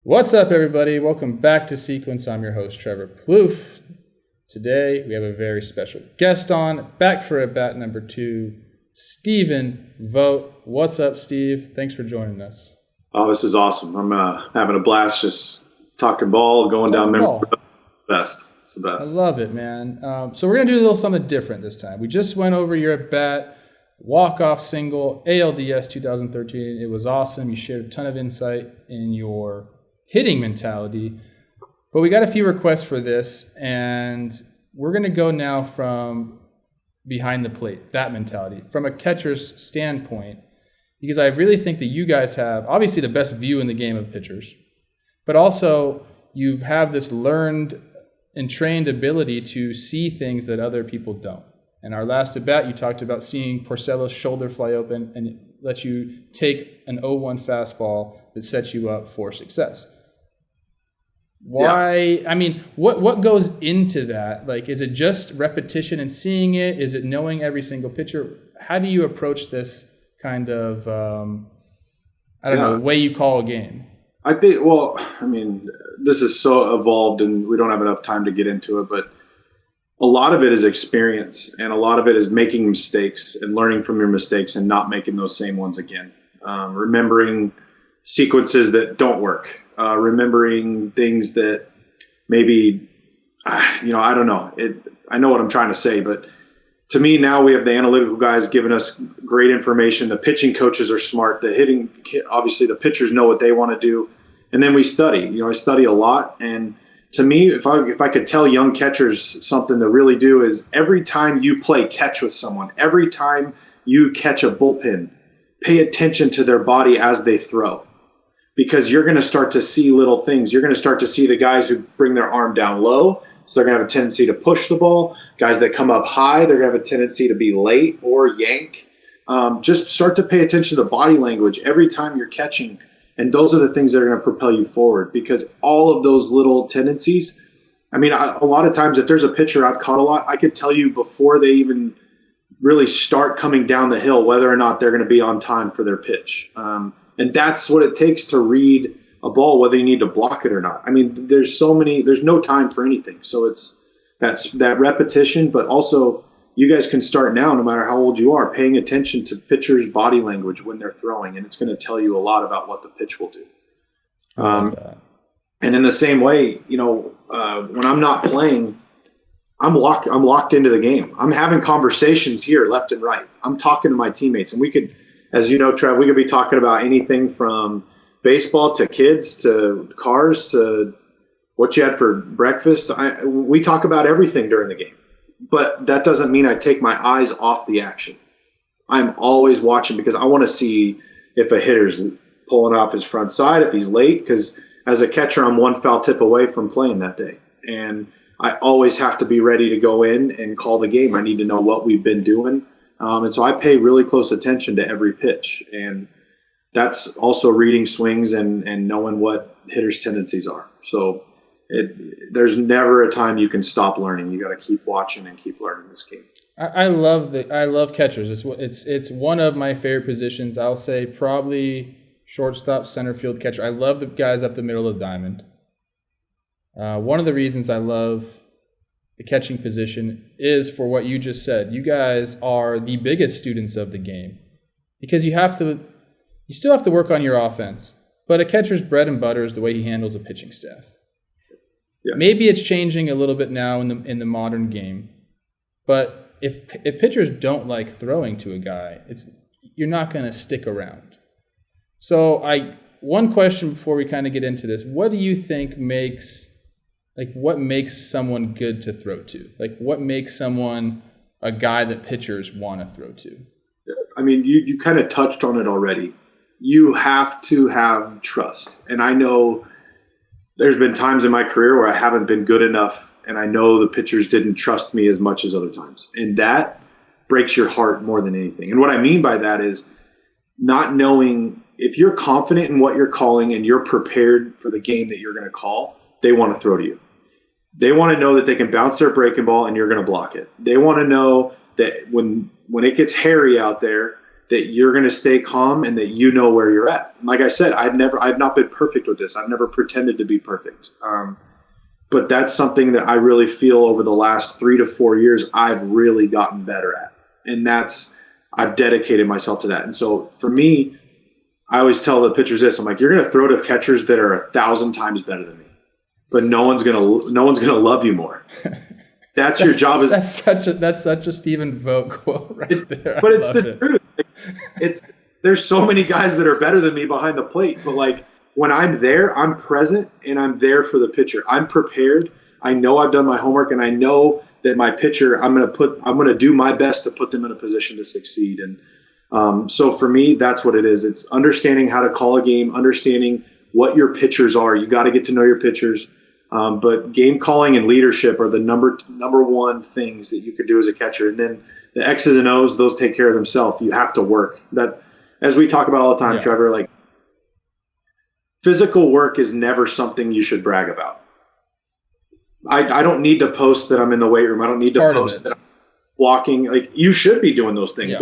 What's up, everybody? Welcome back to Sequence. I'm your host, Trevor Plouffe. Today, we have a very special guest on, back for at bat number 2, Stephen Vogt. What's up, Steve? Thanks for joining us. Oh, this is awesome. I'm having a blast just talking ball, going down memory road. Best. It's the best. I love it, man. So we're going to do a little something different this time. We just went over your at bat, walk-off single, ALDS 2013. It was awesome. You shared a ton of insight in your hitting mentality. But we got a few requests for this, and we're going to go now from behind the plate, that mentality, from a catcher's standpoint, because I really think that you guys have, obviously, the best view in the game of pitchers, but also you have this learned and trained ability to see things that other people don't. In our last at bat, you talked about seeing Porcello's shoulder fly open and it let you take an 0-1 fastball that sets you up for success. Why? Yeah. I mean, what goes into that? Like, is it just repetition and seeing it? Is it knowing every single pitcher? How do you approach this kind of, way you call a game? I think, this is so evolved and we don't have enough time to get into it, but a lot of it is experience and a lot of it is making mistakes and learning from your mistakes and not making those same ones again. Remembering sequences that don't work. Remembering things that maybe, I don't know. I know what I'm trying to say, but to me now we have the analytical guys giving us great information. The pitching coaches are smart. The hitting, obviously the pitchers know what they want to do. And then we study. I study a lot. And to me, if I could tell young catchers something to really do is every time you play catch with someone, every time you catch a bullpen, pay attention to their body as they throw. Because you're going to start to see little things. You're going to start to see the guys who bring their arm down low, so they're going to have a tendency to push the ball. Guys that come up high, they're going to have a tendency to be late or yank. Just start to pay attention to the body language every time you're catching. And those are the things that are going to propel you forward, because all of those little tendencies, a lot of times if there's a pitcher I've caught a lot, I could tell you before they even really start coming down the hill whether or not they're going to be on time for their pitch. And that's what it takes to read a ball, whether you need to block it or not. There's no time for anything. So that's that repetition, but also you guys can start now, no matter how old you are, paying attention to pitchers' body language when they're throwing, and it's going to tell you a lot about what the pitch will do. And in the same way, when I'm not playing, I'm locked into the game. I'm having conversations here left and right. I'm talking to my teammates, and we could, as you know, Trev, we could be talking about anything from baseball to kids to cars to what you had for breakfast. We talk about everything during the game, but that doesn't mean I take my eyes off the action. I'm always watching because I want to see if a hitter's pulling off his front side, if he's late, because as a catcher, I'm one foul tip away from playing that day. And I always have to be ready to go in and call the game. I need to know what we've been doing. And so I pay really close attention to every pitch. And that's also reading swings and knowing what hitters' tendencies are. So there's never a time you can stop learning. You got to keep watching and keep learning this game. I love catchers. It's one of my favorite positions. I'll say probably shortstop, center field, catcher. I love the guys up the middle of the diamond. One of the reasons I love the catching position is for what you just said. You guys are the biggest students of the game because you still have to work on your offense, but a catcher's bread and butter is the way he handles a pitching staff. Yeah. Maybe it's changing a little bit now in the modern game, but if pitchers don't like throwing to a guy, you're not going to stick around. So one question before we kind of get into this, what do you think what makes someone good to throw to? What makes someone a guy that pitchers want to throw to? You kind of touched on it already. You have to have trust. And I know there's been times in my career where I haven't been good enough, and I know the pitchers didn't trust me as much as other times. And that breaks your heart more than anything. And what I mean by that is not knowing if you're confident in what you're calling and you're prepared for the game that you're going to call, they want to throw to you. They want to know that they can bounce their breaking ball and you're going to block it. They want to know that when it gets hairy out there that you're going to stay calm and that you know where you're at. And like I said, I've not been perfect with this. I've never pretended to be perfect. But that's something that I really feel over the last 3 to 4 years I've really gotten better at. And I've dedicated myself to that. And so for me, I always tell the pitchers this, I'm like, you're going to throw to catchers that are 1,000 times better than me, but no one's going to love you more. That's your job. That's such a Stephen Vogt quote right there. But it's the truth. There's so many guys that are better than me behind the plate, but like when I'm there, I'm present and I'm there for the pitcher. I'm prepared. I know I've done my homework, and I know that my pitcher, I'm going to do my best to put them in a position to succeed. And so for me, that's what it is. It's understanding how to call a game, understanding what your pitchers are. You got to get to know your pitchers. But game calling and leadership are the number one things that you could do as a catcher. And then the X's and O's, those take care of themselves. You have to work. That, as we talk about all the time, yeah. Trevor, like physical work is never something you should brag about. I don't need to post that I'm in the weight room. I don't need to post that I'm walking. Like, you should be doing those things. Yeah.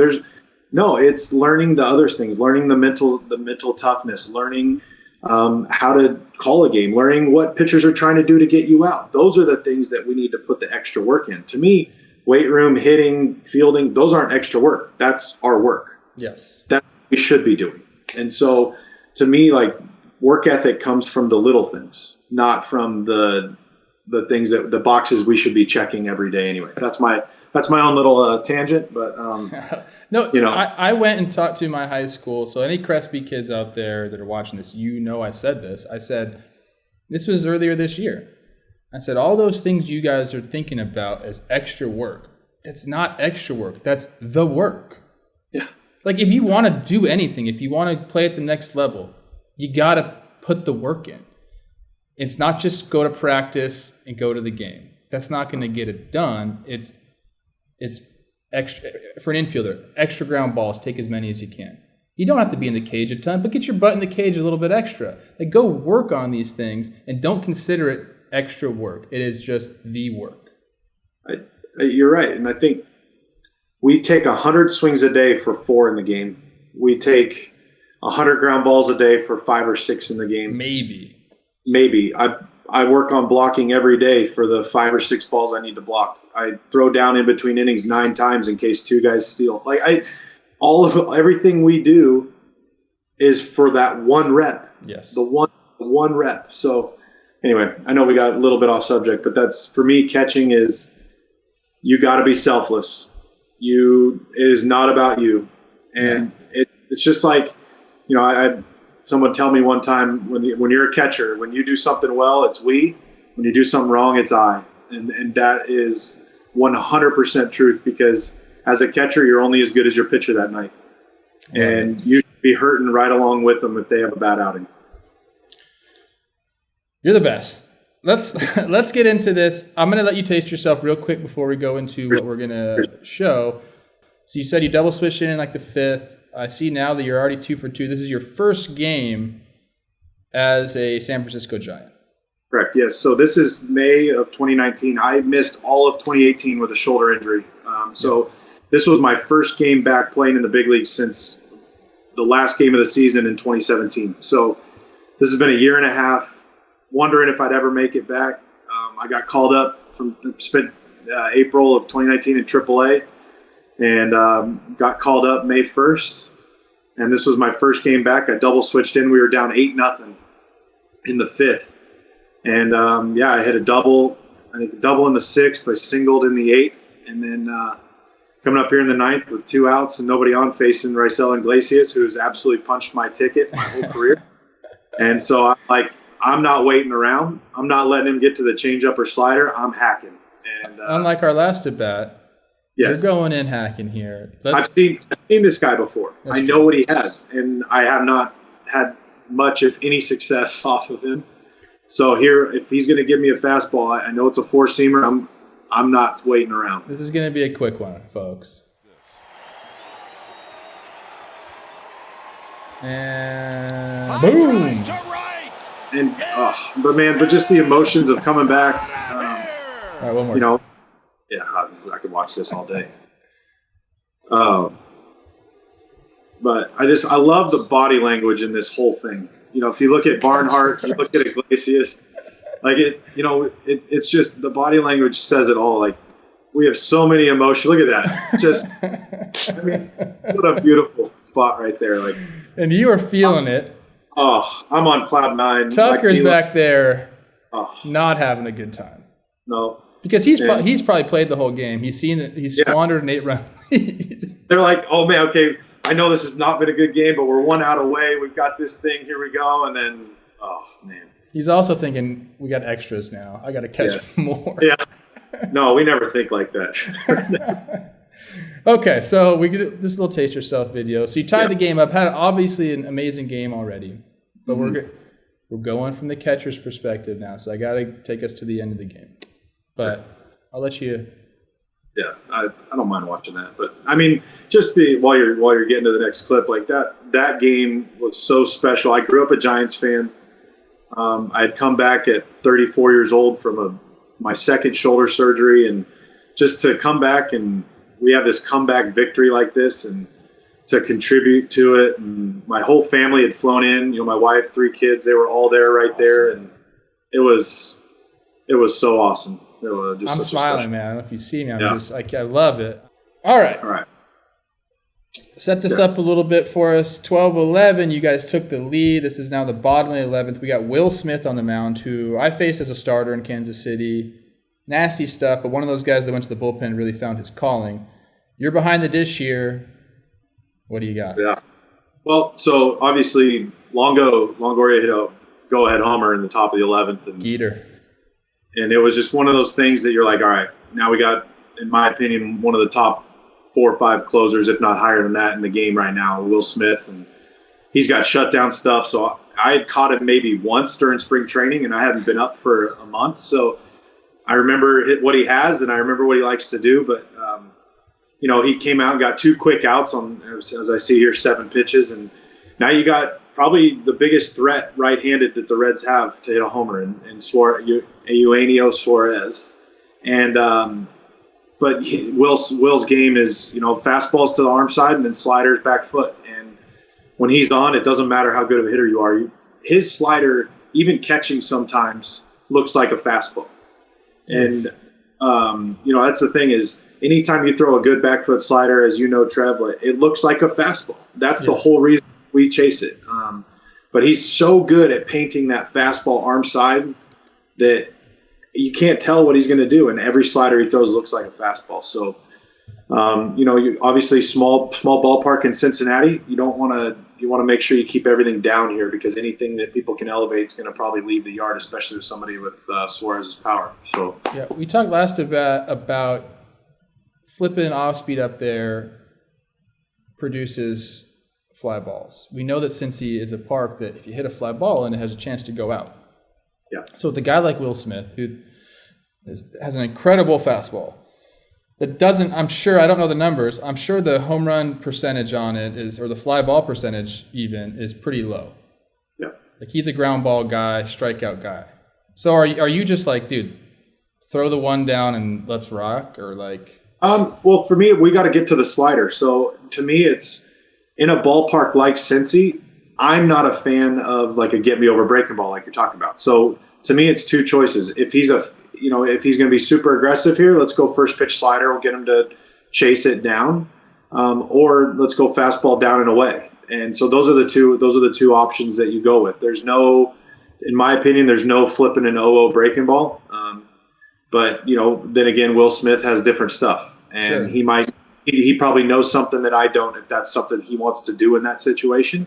It's learning the other things, learning the mental toughness, learning how to call a game, learning what pitchers are trying to do to get you out. Those are the things that we need to put the extra work in. To me, weight room, hitting, fielding, those aren't extra work. That's our work. Yes. That we should be doing. And so to me, like, work ethic comes from the little things, not from the things that the boxes we should be checking every day anyway. That's my own little tangent, but no, I went and talked to my high school. So any Crespi kids out there that are watching this, I said this. I said, this was earlier this year. I said, all those things you guys are thinking about as extra work, that's not extra work. That's the work. Yeah. Like, if you want to do anything, if you want to play at the next level, you got to put the work in. It's not just go to practice and go to the game. That's not going to get it done. It's extra for an infielder. Extra ground balls, take as many as you can. You don't have to be in the cage a ton, but get your butt in the cage a little bit extra. Like, go work on these things and don't consider it extra work. It is just the work. You're right, and I think we take 100 swings a day for 4 in the game. We take 100 ground balls a day for 5 or 6 in the game. Maybe. I work on blocking every day for the 5 or 6 balls I need to block. I throw down in between innings 9 times in case 2 guys steal. Like, everything we do is for that one rep. Yes. The one rep. So anyway, I know we got a little bit off subject, but that's, for me, catching is, you got to be selfless. It is not about you. And it's just like, I had someone tell me one time, when you're a catcher, when you do something well, it's we. When you do something wrong, it's I. And that is 100% truth, because as a catcher, you're only as good as your pitcher that night. And you should be hurting right along with them if they have a bad outing. You're the best. Let's get into this. I'm going to let you taste yourself real quick before we go into what we're going to show. So you said you double switched in like the 5th. I see now that you're already 2 for 2. This is your first game as a San Francisco Giant. Correct, yes. So this is May of 2019. I missed all of 2018 with a shoulder injury. This was my first game back playing in the big leagues since the last game of the season in 2017. So this has been a year and a half, wondering if I'd ever make it back. I got called up spent April of 2019 in AAA, and got called up May 1st. And this was my first game back. I double switched in. We were down 8-0 in the 5th. And I hit a double. I think a double in the 6th. I singled in the 8th. And then coming up here in the 9th with 2 outs and nobody on, facing Raisel Iglesias, who's absolutely punched my ticket my whole career. And so I'm not waiting around. I'm not letting him get to the changeup or slider. I'm hacking. And unlike our last at bat, yes, you're going in hacking here. I've seen this guy before. I know what he has, and I have not had much, if any, success off of him. So here, if he's going to give me a fastball, I know it's a 4-seamer. I'm not waiting around. This is going to be a quick one, folks. And boom! And but just the emotions of coming back. All right, one more. I could watch this all day. But I love the body language in this whole thing. You know, if you look at Barnhart, you look at Iglesias, like it's just the body language says it all. Like we have so many emotions. Look at that. Just, I mean, what a beautiful spot right there. Like, and you are feeling it. Oh, I'm on cloud nine. Tucker's back there, not having a good time. No, because he's probably played the whole game. He's seen it. He's squandered an 8-run lead. They're like, oh man, okay. I know this has not been a good game, but we're 1 out away. We've got this thing. Here we go. And then, oh man. He's also thinking, we got extras now. I got to catch more. Yeah. No, we never think like that. Okay, so we get this little taste yourself video. So you tied the game up. Had obviously an amazing game already, but we're going from the catcher's perspective now. So I got to take us to the end of the game. But I'll let you. Yeah, I don't mind watching that, but I mean, just while you're getting to the next clip, like that game was so special. I grew up a Giants fan. I had come back at 34 years old from my second shoulder surgery, and just to come back and we have this comeback victory like this, and to contribute to it. And my whole family had flown in. You know, my wife, 3 kids, they were all there right there, and it was so awesome. I'm smiling, man. I don't know if you see me. I love it. All right. Set this up a little bit for us. 12-11, you guys took the lead. This is now the bottom of the 11th. We got Will Smith on the mound, who I faced as a starter in Kansas City. Nasty stuff, but one of those guys that went to the bullpen and really found his calling. You're behind the dish here. What do you got? Yeah. Well, so obviously Longoria hit a go-ahead homer in the top of the 11th. And Geeter. And it was just one of those things that you're like, all right, now we got, in my opinion, one of the top 4 or 5 closers, if not higher than that, in the game right now, Will Smith. And he's got shutdown stuff. So I had caught him maybe once during spring training, and I hadn't been up for a month. So I remember what he has, and I remember what he likes to do. But, you know, he came out and got 2 quick outs on, as I see here, 7 pitches. And now you got probably the biggest threat right-handed that the Reds have to hit a homer in Eugenio Suarez. And but Will's game is, you know, fastballs to the arm side and then sliders back foot. And when he's on, it doesn't matter how good of a hitter you are. His slider, even catching sometimes, looks like a fastball. And, you know, that's the thing is, anytime you throw a good back foot slider, as you know, Trev, it looks like a fastball. That's the whole reason we chase it. But he's so good at painting that fastball arm side that you can't tell what he's going to do. And every slider he throws looks like a fastball. So, you know, you obviously small ballpark in Cincinnati. You want to make sure you keep everything down here, because anything that people can elevate is going to probably leave the yard, especially with somebody with Suarez's power. So yeah, we talked last about flipping off speed up there produces fly balls. We know that Cincy is a park that if you hit a fly ball and it has a chance to go out. Yeah. So with a guy like Will Smith, who has an incredible fastball, that doesn't, I'm sure, I don't know the numbers, I'm sure the home run percentage on it is, or the fly ball percentage even, is pretty low. Yeah. Like he's a ground ball guy, strikeout guy. So are you just like, dude, throw the one down and let's rock, or like? Well, for me, we got to get to the slider. So to me, it's in a ballpark like Cincy, I'm not a fan of like a get me over breaking ball like you're talking about. So to me, it's 2 choices. If he's going to be super aggressive here, let's go first pitch slider. We'll get him to chase it down, or let's go fastball down and away. And so those are the two options that you go with. There's no, in my opinion, there's no flipping an 0-0 breaking ball. But you know, then again, Will Smith has different stuff, and sure. he probably knows something that I don't, if that's something he wants to do in that situation.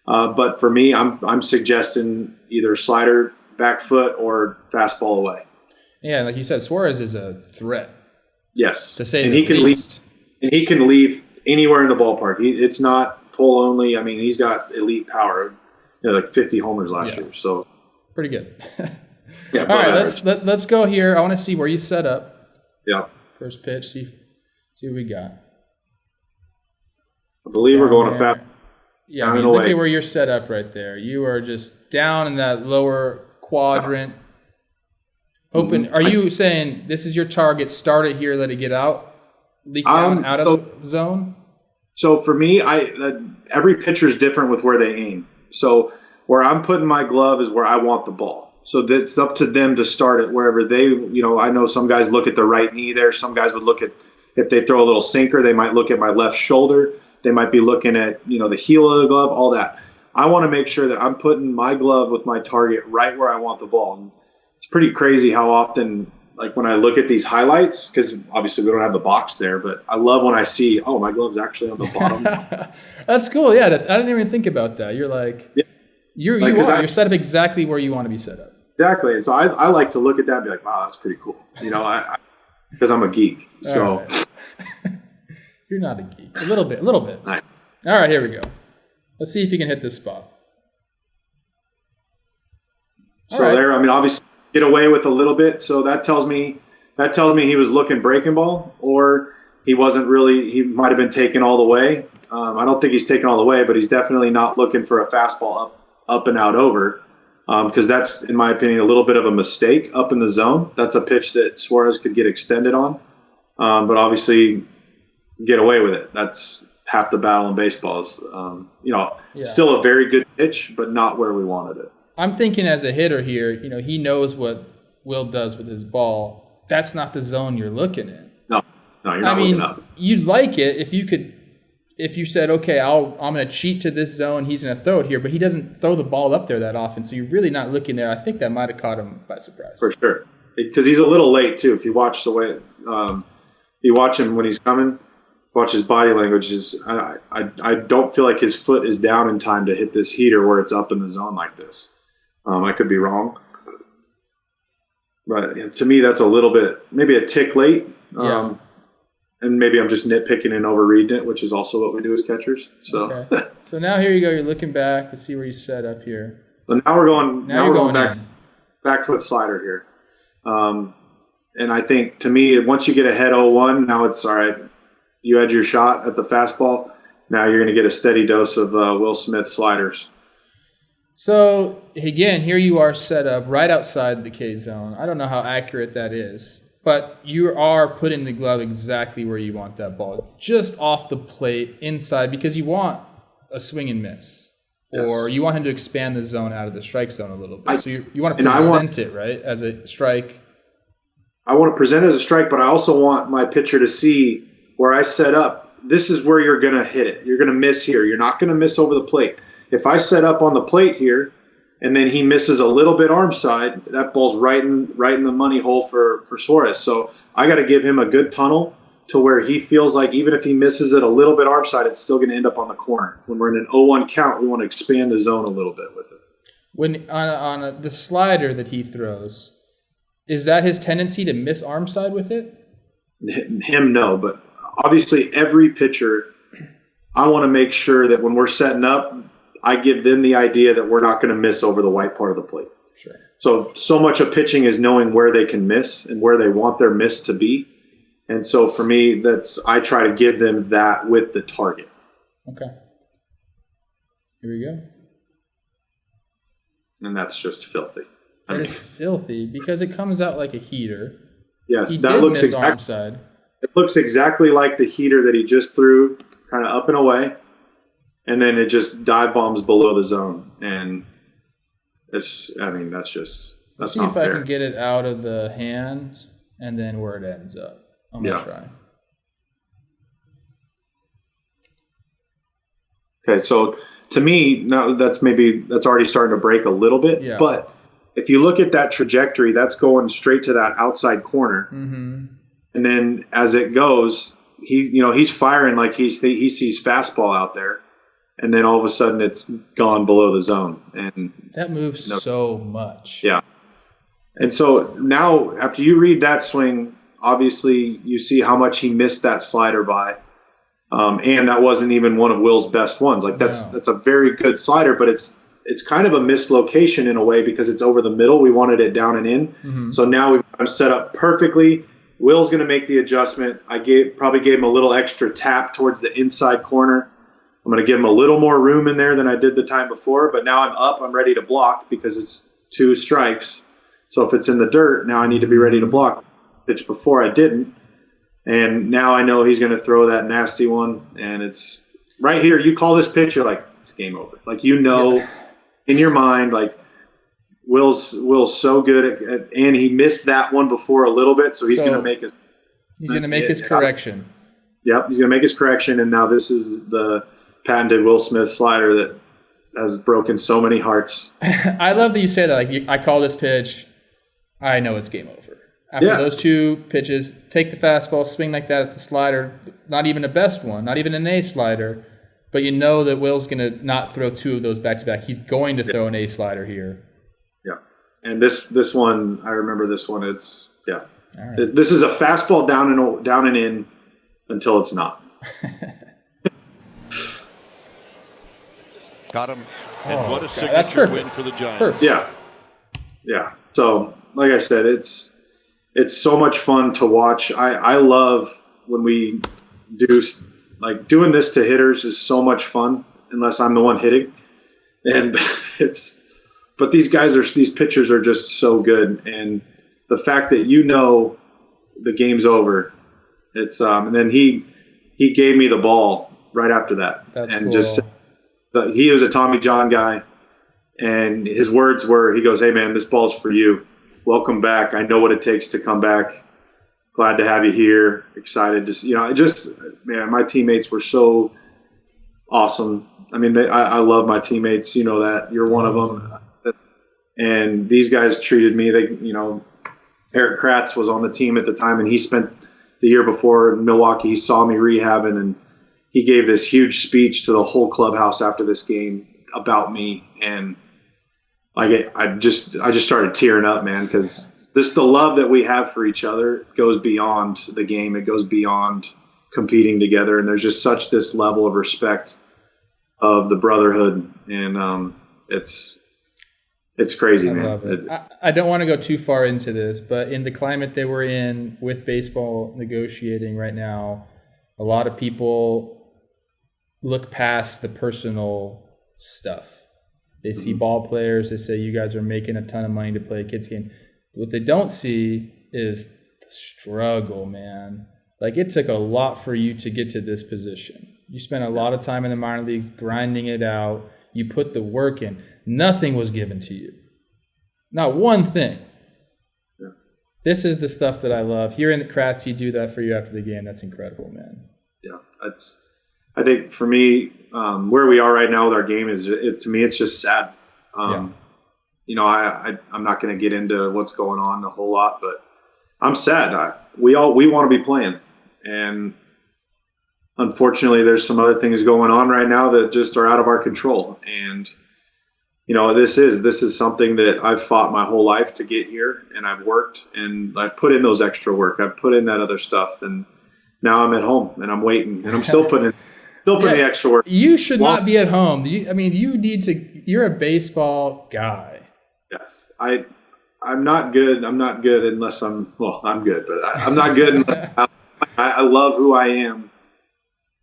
But for me, I'm suggesting either slider, back foot, or fastball away. Yeah, like you said, Suarez is a threat. Yes, to say and he can leave anywhere in the ballpark. It's not pull only. I mean, he's got elite power. You know, like 50 homers last year. So pretty good. Yeah. All right, let's go here. I want to see where you set up. Yeah. First pitch. See what we got. I believe we're going to fast. Yeah, I mean, look at where you're set up right there. You are just down in that lower quadrant. Hoping. Are you saying this is your target? Start it here, let it get out, leak down out of the zone. So for me, every pitcher is different with where they aim. So where I'm putting my glove is where I want the ball. So it's up to them to start it wherever they, I know some guys look at the right knee there. Some guys would look at, if they throw a little sinker, they might look at my left shoulder. They might be looking at, the heel of the glove, all that. I want to make sure that I'm putting my glove with my target right where I want the ball. And it's pretty crazy how often, like when I look at these highlights, because obviously we don't have the box there, but I love when I see, oh, my glove's actually on the bottom. That's cool. Yeah, I didn't even think about that. You're like, yeah. You're set up exactly where you want to be set up. Exactly. And so I like to look at that and be like, wow, that's pretty cool. Because I'm a geek. So right. You're not a geek. A little bit. Right. All right, here we go. Let's see if you can hit this spot. There, obviously get away with a little bit. So that tells me he was looking breaking ball, or he might have been taken all the way. I don't think he's taken all the way, but he's definitely not looking for a fastball up and out over. Because that's, in my opinion, a little bit of a mistake up in the zone. That's a pitch that Suarez could get extended on. But obviously get away with it. That's half the battle in baseball is, still a very good pitch, but not where we wanted it. I'm thinking as a hitter here, he knows what Will does with his ball. That's not the zone you're looking in. No, you're not looking up. You'd like it if you said, okay, I'm going to cheat to this zone, he's going to throw it here, but he doesn't throw the ball up there that often, so you're really not looking there. I think that might have caught him by surprise. For sure. Because he's a little late, too. If you watch the way you watch him when he's coming, watch his body language. I don't feel like his foot is down in time to hit this heater where it's up in the zone like this. I could be wrong. But to me, that's a little bit, maybe a tick late. Yeah. And maybe I'm just nitpicking and overreading it, which is also what we do as catchers. So, okay. So now here you go. You're looking back. Let's see where you set up here. So now we're going. Now we're going back foot slider here. And I think to me, once you get ahead 0-1, now it's all right. You had your shot at the fastball. Now you're going to get a steady dose of Will Smith sliders. So again, here you are set up right outside the K zone. I don't know how accurate that is. But you are putting the glove exactly where you want that ball, just off the plate, inside, because you want a swing and miss. Yes. Or you want him to expand the zone out of the strike zone a little bit. So you want to present it, right, as a strike. I want to present it as a strike, but I also want my pitcher to see where I set up. This is where you're going to hit it. You're going to miss here. You're not going to miss over the plate. If I set up on the plate here, and then he misses a little bit arm side, that ball's right in the money hole for Suarez. So I got to give him a good tunnel to where he feels like even if he misses it a little bit arm side, it's still going to end up on the corner. When we're in an 0-1 count, we want to expand the zone a little bit with it. When on the slider that he throws, is that his tendency to miss arm side with it? Him, no. But obviously every pitcher, I want to make sure that when we're setting up, I give them the idea that we're not going to miss over the white part of the plate. Sure. So much of pitching is knowing where they can miss and where they want their miss to be. And so for me, I try to give them that with the target. Okay. Here we go. And that's just filthy. That is filthy because it comes out like a heater. Yes, that looks exactly. It looks exactly like the heater that he just threw, kind of up and away. And then it just dive bombs below the zone, and that's just Let's see if I can get it out of the hands and then where it ends up. I'm gonna try. Okay, so to me, now that's already starting to break a little bit. Yeah. But if you look at that trajectory, that's going straight to that outside corner, and then as it goes, he's firing like he sees fastball out there. And then all of a sudden it's gone below the zone. And that moves so much. Yeah. And so now after you read that swing, obviously you see how much he missed that slider by. And that wasn't even one of Will's best ones. Like that's a very good slider, but it's kind of a mislocation in a way because it's over the middle. We wanted it down and in. So now I'm set up perfectly. Will's going to make the adjustment. I probably gave him a little extra tap towards the inside corner. I'm going to give him a little more room in there than I did the time before, but now I'm up. I'm ready to block because it's 2 strikes. So if it's in the dirt, now I need to be ready to block. Pitch before I didn't. And now I know he's going to throw that nasty one, and it's right here, you call this pitch, you're like, it's game over. Like, in your mind, like, Will's so good at, and he missed that one before a little bit, so he's going to make his. He's going to make his correction. Yep, he's going to make his correction, and now this is the patented Will Smith slider that has broken so many hearts. I love that you say that. Like, I call this pitch, I know it's game over. After those two pitches, take the fastball, swing like that at the slider, not even a best one, not even an A slider, but you know that Will's going to not throw two of those back-to-back. He's going to throw an A slider here. Yeah, and this one, I remember this one. It's All right. This is a fastball down and in until it's not. Got him. And what a signature win for the Giants. Perfect. Yeah. So, like I said, it's so much fun to watch. I love when we do, like, doing this to hitters is so much fun, unless I'm the one hitting. And but these pitchers are just so good. And the fact that the game's over, it's and then he gave me the ball right after that. That's and cool. Just he was a Tommy John guy, and his words were, he goes, "Hey man, this ball's for you. Welcome back. I know what it takes to come back. Glad to have you here. Excited to man, my teammates were so awesome. I mean, I love my teammates. You know that. You're one of them. And these guys treated me. Eric Kratz was on the team at the time, and he spent the year before in Milwaukee. He saw me rehabbing, and he gave this huge speech to the whole clubhouse after this game about me. And I just started tearing up, man, because the love that we have for each other goes beyond the game. It goes beyond competing together, and there's just such this level of respect of the brotherhood, and it's crazy, man. I love it. I don't want to go too far into this, but in the climate that we're in with baseball negotiating right now, a lot of people look past the personal stuff. They see ball players. They say, you guys are making a ton of money to play a kids game. What they don't see is the struggle, man. Like, it took a lot for you to get to this position. You spent a lot of time in the minor leagues grinding it out. You put the work in. Nothing was given to you. Not one thing. Yeah. This is the stuff that I love. Hearing the Kratz, he do that for you after the game, that's incredible, man. Yeah, I think for me, where we are right now with our game to me, it's just sad. I'm not going to get into what's going on a whole lot, but I'm sad. We want to be playing, and unfortunately, there's some other things going on right now that just are out of our control. And this is something that I've fought my whole life to get here, and I've worked, and I've put in those extra work. I've put in that other stuff, and now I'm at home and I'm waiting, and I'm still putting the extra work. You should not be at home. You need to. You're a baseball guy. Yes, I'm not good. I'm not good unless I'm. Well, I'm good, but I'm not good unless I love who I am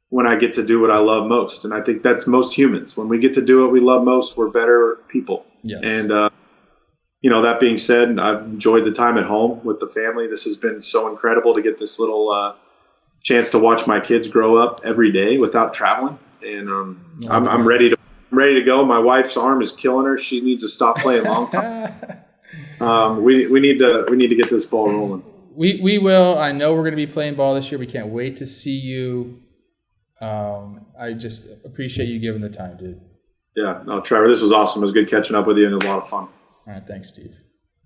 when I get to do what I love most, and I think that's most humans. When we get to do what we love most, we're better people. Yes. And that being said, I've enjoyed the time at home with the family. This has been so incredible to get this little chance to watch my kids grow up every day without traveling, and I'm ready to go. My wife's arm is killing her. She needs to stop playing long time. We need to get this ball rolling. We will. I know we're going to be playing ball this year. We can't wait to see you. I just appreciate you giving the time, dude. Yeah, no, Trevor, this was awesome. It was good catching up with you, and it was a lot of fun. All right, thanks, Steve.